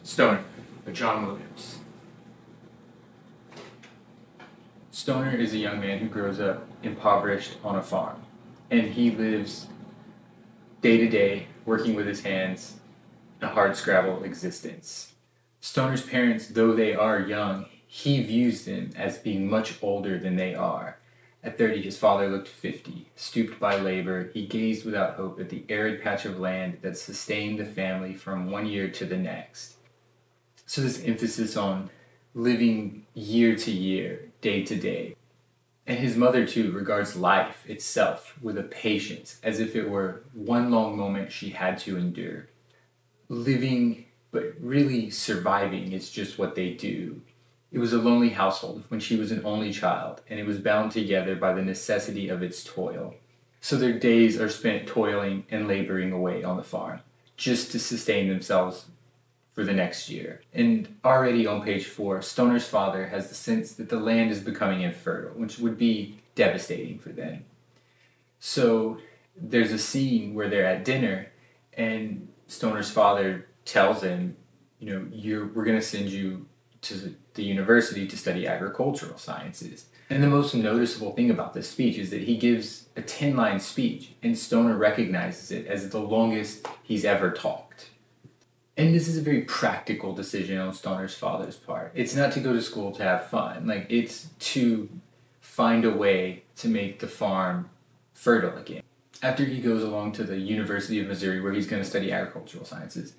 Stoner by John Williams. Stoner is a young man who grows up impoverished on a farm, and he lives day to day working with his hands in a hardscrabble existence. Stoner's parents, though they are young, he views them as being much older than they are. At 30, his father looked 50. Stooped by labor, he gazed without hope at the arid patch of land that sustained the family from one year to the next. So this emphasis on living year to year, day to day. And his mother, too, regards life itself with a patience, as if it were one long moment she had to endure. Living, but really surviving, is just what they do. It was a lonely household when she was an only child, and it was bound together by the necessity of its toil. So their days are spent toiling and laboring away on the farm, just to sustain themselves for the next year. And already on page 4, Stoner's father has the sense that the land is becoming infertile, which would be devastating for them. So there's a scene where they're at dinner, and Stoner's father tells him, we're going to send you to the university to study agricultural sciences. And the most noticeable thing about this speech is that he gives a 10-line speech, and Stoner recognizes it as the longest he's ever talked. And this is a very practical decision on Stoner's father's part. It's not to go to school to have fun. It's to find a way to make the farm fertile again. After he goes along to the University of Missouri, where he's going to study agricultural sciences,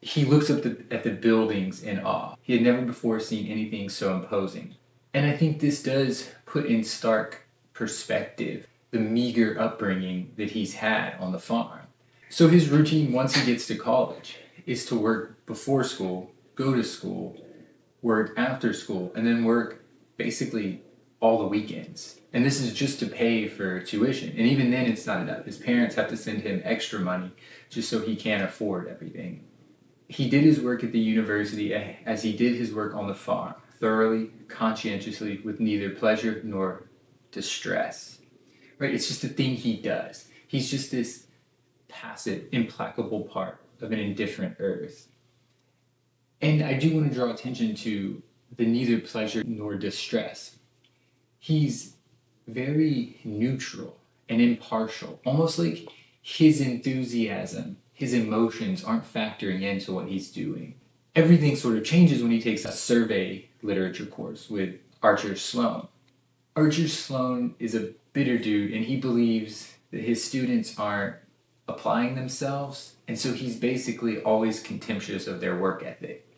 he looks up at the buildings in awe. He had never before seen anything so imposing. And I think this does put in stark perspective the meager upbringing that he's had on the farm. So his routine once he gets to college is to work before school, go to school, work after school, and then work basically all the weekends. And this is just to pay for tuition. And even then it's not enough. His parents have to send him extra money just so he can't afford everything. He did his work at the university as he did his work on the farm, thoroughly, conscientiously, with neither pleasure nor distress. Right? It's just a thing he does. He's just this passive, implacable part of an indifferent earth. And I do want to draw attention to the neither pleasure nor distress. He's very neutral and impartial, almost like his enthusiasm, his emotions aren't factoring into what he's doing. Everything sort of changes when he takes a survey literature course with Archer Sloan. Archer Sloan is a bitter dude, and he believes that his students aren't applying themselves, and so he's basically always contemptuous of their work ethic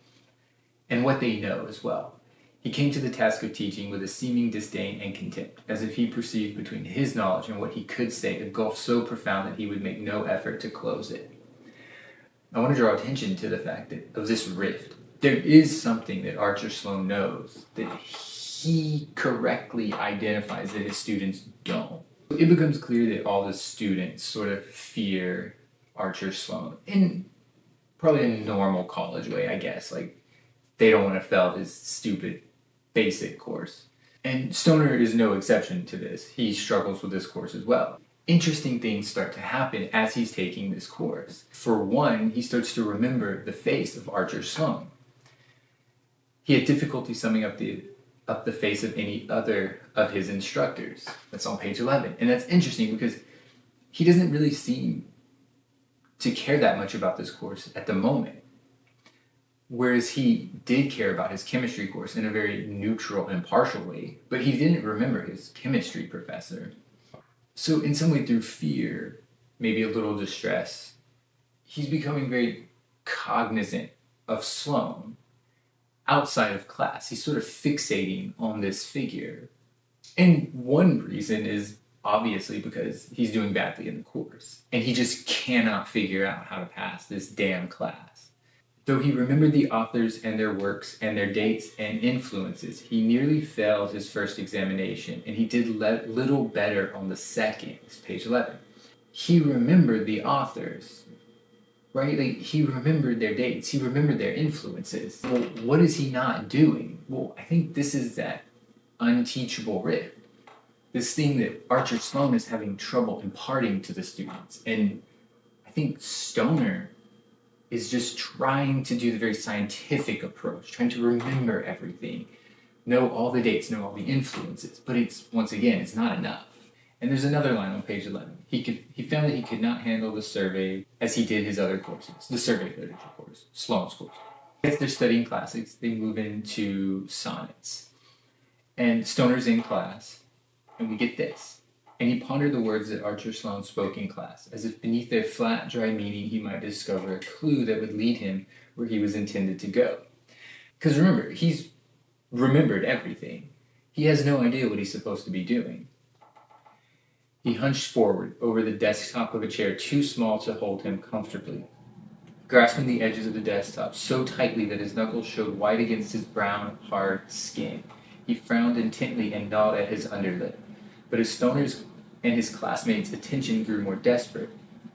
and what they know as well. He came to the task of teaching with a seeming disdain and contempt, as if he perceived between his knowledge and what he could say a gulf so profound that he would make no effort to close it. I want to draw attention to the fact that of this rift. There is something that Archer Sloan knows that he correctly identifies that his students don't. It becomes clear that all the students sort of fear Archer Sloan in probably a normal college way, I guess. They don't want to fail his stupid basic course. And Stoner is no exception to this. He struggles with this course as well. Interesting things start to happen as he's taking this course. For one, he starts to remember the face of Archer Sloan. He had difficulty summing up the face of any other of his instructors. That's on page 11. And that's interesting because he doesn't really seem to care that much about this course at the moment. Whereas he did care about his chemistry course in a very neutral and partial way, but he didn't remember his chemistry professor. So in some way, through fear, maybe a little distress, he's becoming very cognizant of Sloan outside of class. He's sort of fixating on this figure. And one reason is obviously because he's doing badly in the course, and he just cannot figure out how to pass this damn class. Though he remembered the authors and their works and their dates and influences, he nearly failed his first examination, and he did little better on the second. It's page 11. He remembered the authors, right? He remembered their dates. He remembered their influences. Well, what is he not doing? Well, I think this is that unteachable rift. This thing that Archer Sloan is having trouble imparting to the students. And I think Stoner is just trying to do the very scientific approach, trying to remember everything, know all the dates, know all the influences. But once again, it's not enough. And there's another line on page 11. He found that he could not handle the survey as he did his other courses, the survey literature course, Sloane's course. As they're studying classics, they move into sonnets. And Stoner's in class, and we get this. And he pondered the words that Archer Sloane spoke in class, as if beneath their flat, dry meaning he might discover a clue that would lead him where he was intended to go. Because remember, he's remembered everything. He has no idea what he's supposed to be doing. He hunched forward over the desktop of a chair too small to hold him comfortably, grasping the edges of the desktop so tightly that his knuckles showed white against his brown, hard skin. He frowned intently and gnawed at his underlip. But as Stoner's and his classmates' attention grew more desperate,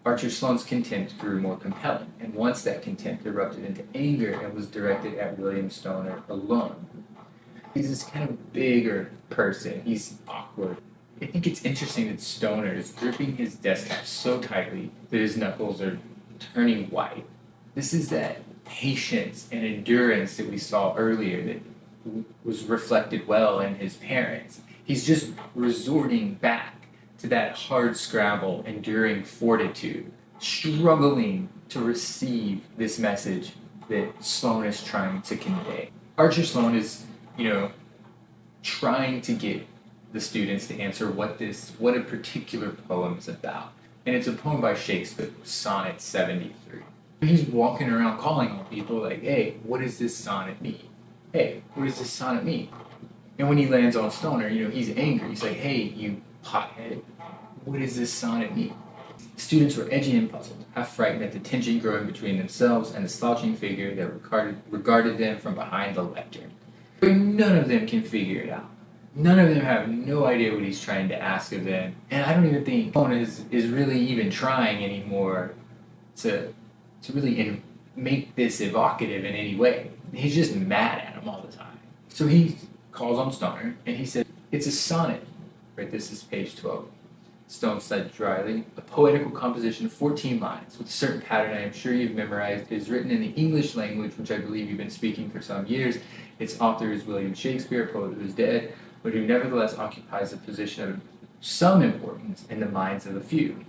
Archer Sloane's contempt grew more compelling, and once that contempt erupted into anger and was directed at William Stoner alone. He's this kind of bigger person. He's awkward. I think it's interesting that Stoner is gripping his desktop so tightly that his knuckles are turning white. This is that patience and endurance that we saw earlier that was reflected well in his parents. He's just resorting back to that hard scrabble, enduring fortitude, struggling to receive this message that Sloane is trying to convey. Archer Sloane is, trying to get the students to answer what a particular poem is about. And it's a poem by Shakespeare, Sonnet 73. He's walking around calling on people like, hey, what does this sonnet mean? Hey, what does this sonnet mean? And when he lands on Stoner, he's angry. He's like, hey, you pothead, what does this sonnet mean? Students were edgy and puzzled, half frightened at the tension growing between themselves and the slouching figure that regarded them from behind the lectern. But none of them can figure it out. None of them have no idea what he's trying to ask of them. And I don't even think Sloane is really even trying anymore to really make this evocative in any way. He's just mad at him all the time. So he calls on Stoner, and he said, it's a sonnet. Right, this is page 12. Stone said dryly, a poetical composition of 14 lines with a certain pattern I am sure you've memorized. It is written in the English language, which I believe you've been speaking for some years. Its author is William Shakespeare, a poet who is dead, but who nevertheless occupies a position of some importance in the minds of a few.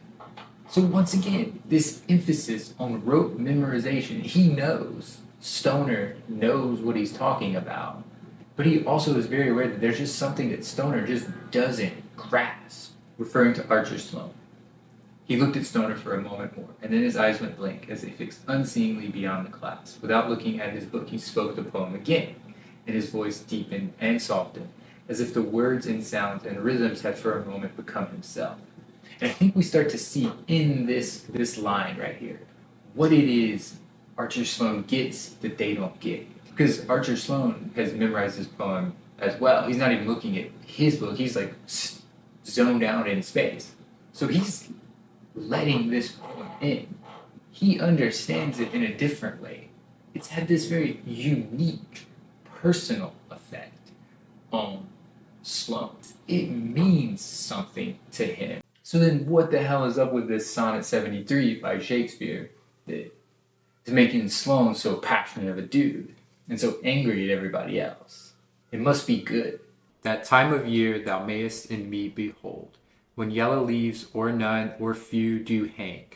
So once again, this emphasis on rote memorization. He knows, Stoner knows what he's talking about, but he also is very aware that there's just something that Stoner just doesn't grasp. Referring to Archer Sloane. He looked at Stoner for a moment more, and then his eyes went blank as they fixed unseeingly beyond the class. Without looking at his book, he spoke the poem again, and his voice deepened and softened, as if the words and sounds and rhythms had for a moment become himself. And I think we start to see in this line right here what it is Archer Sloane gets that they don't get. Because Archer Sloane has memorized this poem as well. He's not even looking at his book. He's like zoned out in space. So he's letting this poem in. He understands it in a different way. It's had this very unique, personal effect on Sloane. It means something to him. So then what the hell is up with this Sonnet 73 by Shakespeare that is making Sloane so passionate of a dude and so angry at everybody else? It must be good. That time of year thou mayest in me behold, when yellow leaves or none or few do hang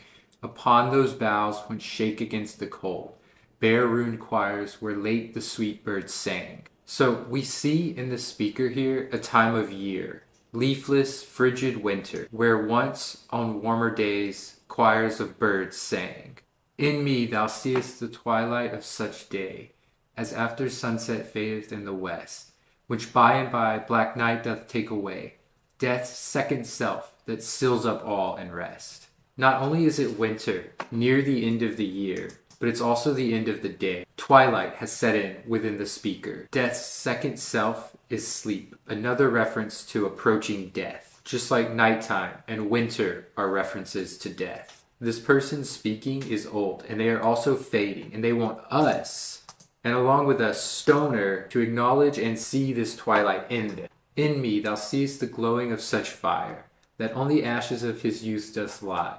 upon those boughs when shake against the cold, bare ruined choirs where late the sweet birds sang. So we see in the speaker here a time of year, leafless, frigid winter, where once on warmer days choirs of birds sang. In me thou seest the twilight of such day, as after sunset fadeth in the west, which by and by black night doth take away, death's second self that seals up all and rest. Not only is it winter, near the end of the year, but it's also the end of the day. Twilight has set in within the speaker. Death's second self is sleep, another reference to approaching death, just like nighttime and winter are references to death. This person speaking is old, and they are also fading, and they want us, and along with a Stoner, to acknowledge and see this twilight in them. In me thou seest the glowing of such fire, that on the ashes of his youth doth lie,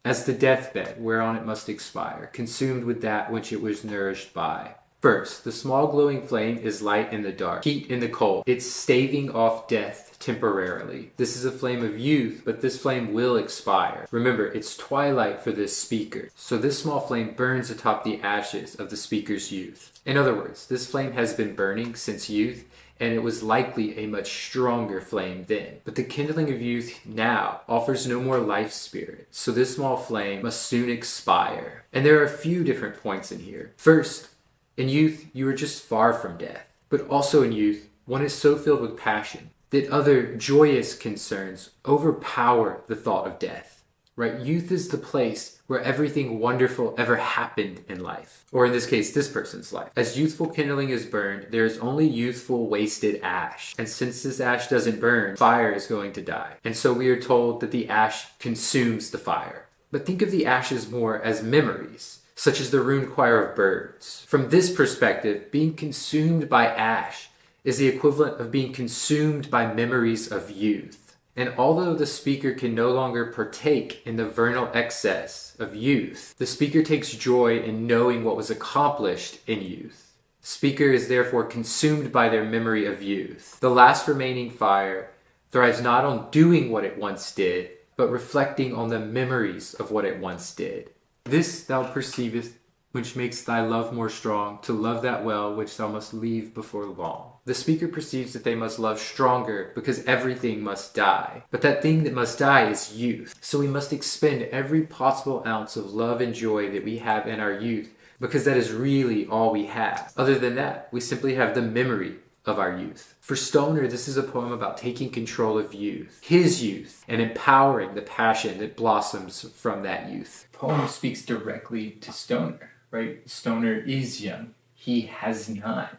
as the deathbed whereon it must expire, consumed with that which it was nourished by. First, the small glowing flame is light in the dark, heat in the cold. It's staving off death temporarily. This is a flame of youth, but this flame will expire. Remember, it's twilight for this speaker, so this small flame burns atop the ashes of the speaker's youth. In other words, this flame has been burning since youth, and it was likely a much stronger flame then. But the kindling of youth now offers no more life spirit, so this small flame must soon expire. And there are a few different points in here. First, in youth, you are just far from death. But also in youth, one is so filled with passion that other joyous concerns overpower the thought of death. Right? Youth is the place where everything wonderful ever happened in life. Or in this case, this person's life. As youthful kindling is burned, there is only youthful wasted ash. And since this ash doesn't burn, fire is going to die. And so we are told that the ash consumes the fire. But think of the ashes more as memories, such as the ruined choir of birds. From this perspective, being consumed by ash is the equivalent of being consumed by memories of youth. And although the speaker can no longer partake in the vernal excess of youth, the speaker takes joy in knowing what was accomplished in youth. The speaker is therefore consumed by their memory of youth. The last remaining fire thrives not on doing what it once did, but reflecting on the memories of what it once did. This thou perceivest, which makes thy love more strong, to love that well which thou must leave before long. The speaker perceives that they must love stronger because everything must die. But that thing that must die is youth. So we must expend every possible ounce of love and joy that we have in our youth, because that is really all we have. Other than that, we simply have the memory of our youth. For Stoner, this is a poem about taking control of youth, his youth, and empowering the passion that blossoms from that youth. The poem speaks directly to Stoner, right? Stoner is young. He has not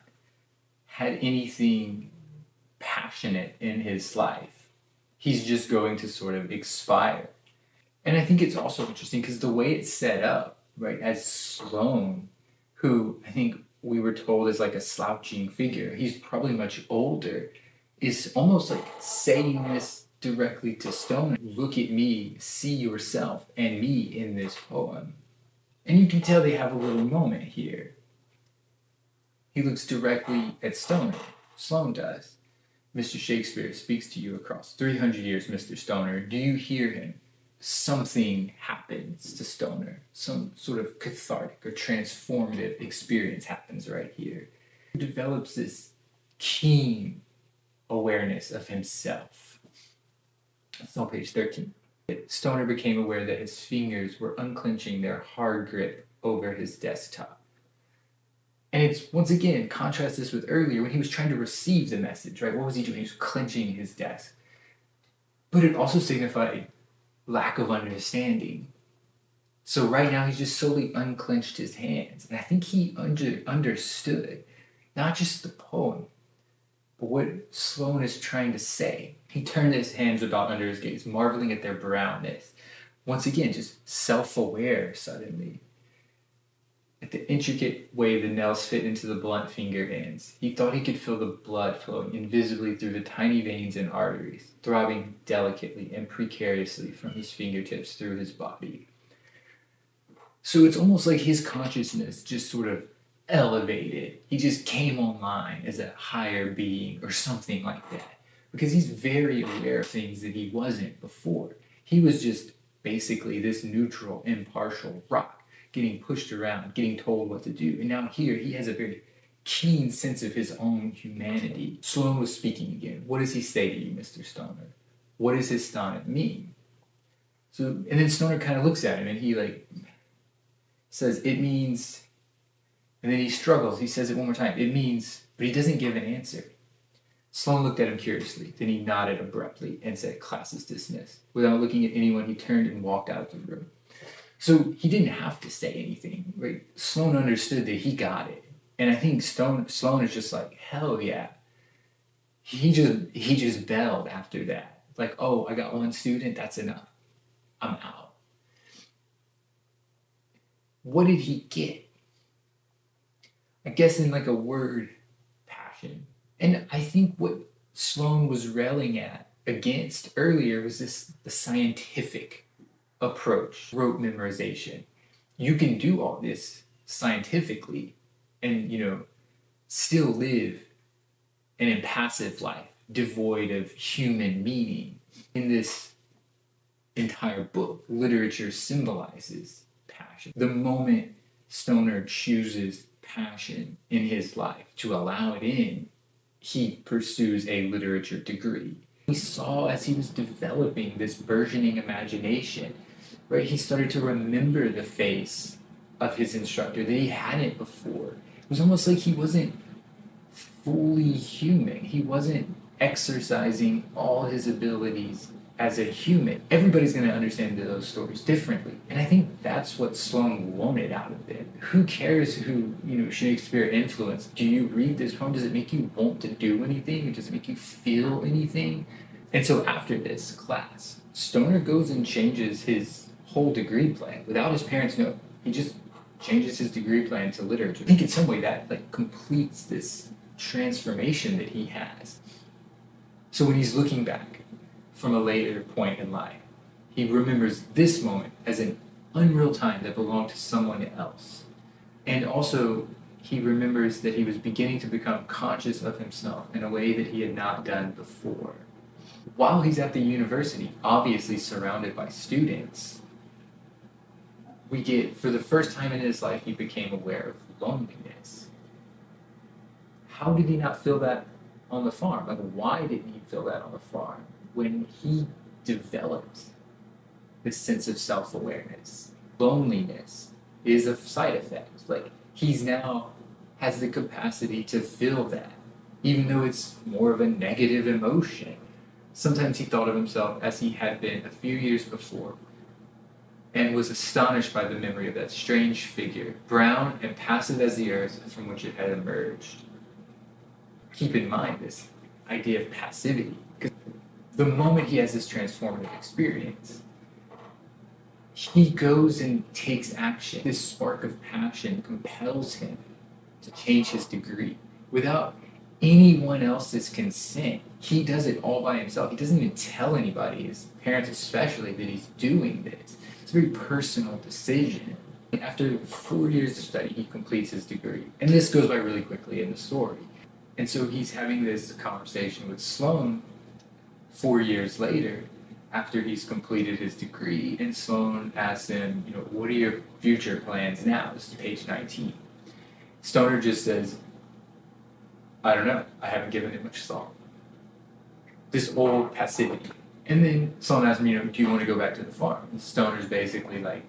had anything passionate in his life. He's just going to sort of expire. And I think it's also interesting because the way it's set up, right, as Sloane, who I think we were told is like a slouching figure, he's probably much older, is almost like saying this directly to Stoner. Look at me, see yourself and me in this poem. And you can tell they have a little moment here. He looks directly at Stoner. Sloane does. Mr. Shakespeare speaks to you across 300 years, Mr. Stoner. Do you hear him? Something happens to Stoner. Some sort of cathartic or transformative experience happens right here. He develops this keen awareness of himself. That's on page 13. Stoner became aware that his fingers were unclenching their hard grip over his desktop. And it's, once again, contrast this with earlier when he was trying to receive the message, right? What was he doing? He was clenching his desk. But it also signified lack of understanding. So right now he's just solely unclenched his hands. And I think he understood not just the poem, but what Sloane is trying to say. He turned his hands about under his gaze, marveling at their brownness. Once again, just self-aware suddenly. At the intricate way the nails fit into the blunt finger ends, he thought he could feel the blood flowing invisibly through the tiny veins and arteries, throbbing delicately and precariously from his fingertips through his body. So it's almost like his consciousness just sort of elevated. He just came online as a higher being or something like that. Because he's very aware of things that he wasn't before. He was just basically this neutral, impartial rock, getting pushed around, getting told what to do. And now here, he has a very keen sense of his own humanity. Sloane was speaking again. What does he say to you, Mr. Stoner? What does his sonnet mean? So, and then Stoner kind of looks at him and he says, it means, and then he struggles. He says it one more time. It means, but he doesn't give an answer. Sloane looked at him curiously. Then he nodded abruptly and said, class is dismissed. Without looking at anyone, he turned and walked out of the room. So he didn't have to say anything, right? Sloane understood that he got it. And I think Sloane is just like, hell yeah. He just belled after that. Like, oh, I got one student, that's enough. I'm out. What did he get? I guess in like a word, passion. And I think what Sloane was railing against earlier was the scientific approach, rote memorization. You can do all this scientifically and, still live an impassive life devoid of human meaning. In this entire book, literature symbolizes passion. The moment Stoner chooses passion in his life to allow it in, he pursues a literature degree. He saw as he was developing this burgeoning imagination, right? He started to remember the face of his instructor that he hadn't before. It was almost like he wasn't fully human. He wasn't exercising all his abilities as a human. Everybody's going to understand those stories differently. And I think that's what Sloane wanted out of it. Who cares who, Shakespeare influenced? Do you read this poem? Does it make you want to do anything? Does it make you feel anything? And so after this class, Stoner goes and changes his whole degree plan without his parents knowing. He just changes his degree plan to literature. I think in some way that completes this transformation that he has. So when he's looking back from a later point in life, he remembers this moment as an unreal time that belonged to someone else. And also, he remembers that he was beginning to become conscious of himself in a way that he had not done before. While he's at the university, obviously surrounded by students, we get, for the first time in his life, he became aware of loneliness. How did he not feel that on the farm? Why didn't he feel that on the farm? When he developed this sense of self-awareness, loneliness is a side effect. He's now has the capacity to feel that, even though it's more of a negative emotion. Sometimes he thought of himself as he had been a few years before, and was astonished by the memory of that strange figure, brown and passive as the earth from which it had emerged. Keep in mind this idea of passivity, because the moment he has this transformative experience, he goes and takes action. This spark of passion compels him to change his degree without anyone else's consent. He does it all by himself. He doesn't even tell anybody, his parents especially, that he's doing this. It's a very personal decision. After 4 years of study, he completes his degree. And this goes by really quickly in the story. And so he's having this conversation with Sloane 4 years later, after he's completed his degree, and Sloane asks him, what are your future plans now? This is page 19. Stoner just says, I don't know. I haven't given it much thought. This old passivity. And then Sloane asks him, do you want to go back to the farm? And Stoner's basically like,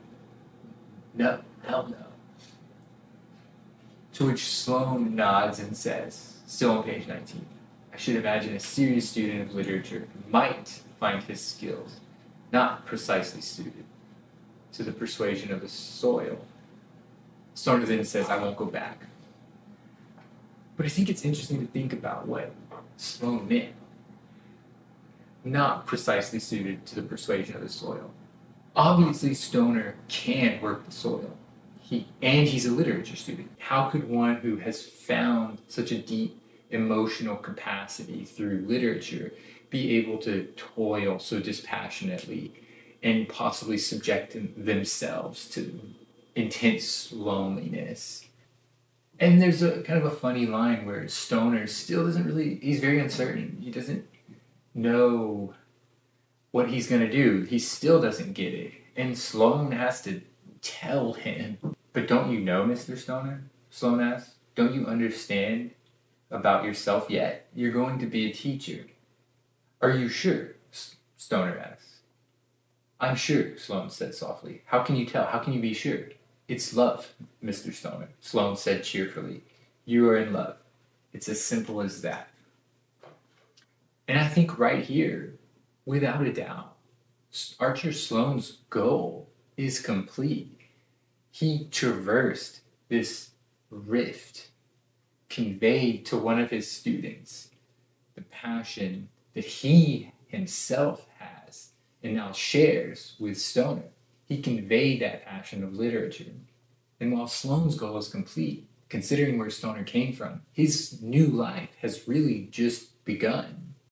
no, hell no. To which Sloane nods and says, still on page 19, I should imagine a serious student of literature might find his skills not precisely suited to the persuasion of the soil. Stoner then says, I won't go back. But I think it's interesting to think about what Sloane meant. Not precisely suited to the persuasion of the soil. Obviously, Stoner can work the soil. He's a literature student. How could one who has found such a deep emotional capacity through literature be able to toil so dispassionately and possibly subject themselves to intense loneliness? And there's a kind of a funny line where Stoner still he's very uncertain. He doesn't know what he's going to do. He still doesn't get it. And Sloane has to tell him. But don't you know, Mr. Stoner? Sloane asks. Don't you understand about yourself yet? You're going to be a teacher. Are you sure? Stoner asks. I'm sure, Sloane said softly. How can you tell? How can you be sure? It's love, Mr. Stoner, Sloane said cheerfully. You are in love. It's as simple as that. And I think right here, without a doubt, Archer Sloane's goal is complete. He traversed this rift, conveyed to one of his students the passion that he himself has and now shares with Stoner. He conveyed that passion of literature. And while Sloane's goal is complete, considering where Stoner came from, his new life has really just begun.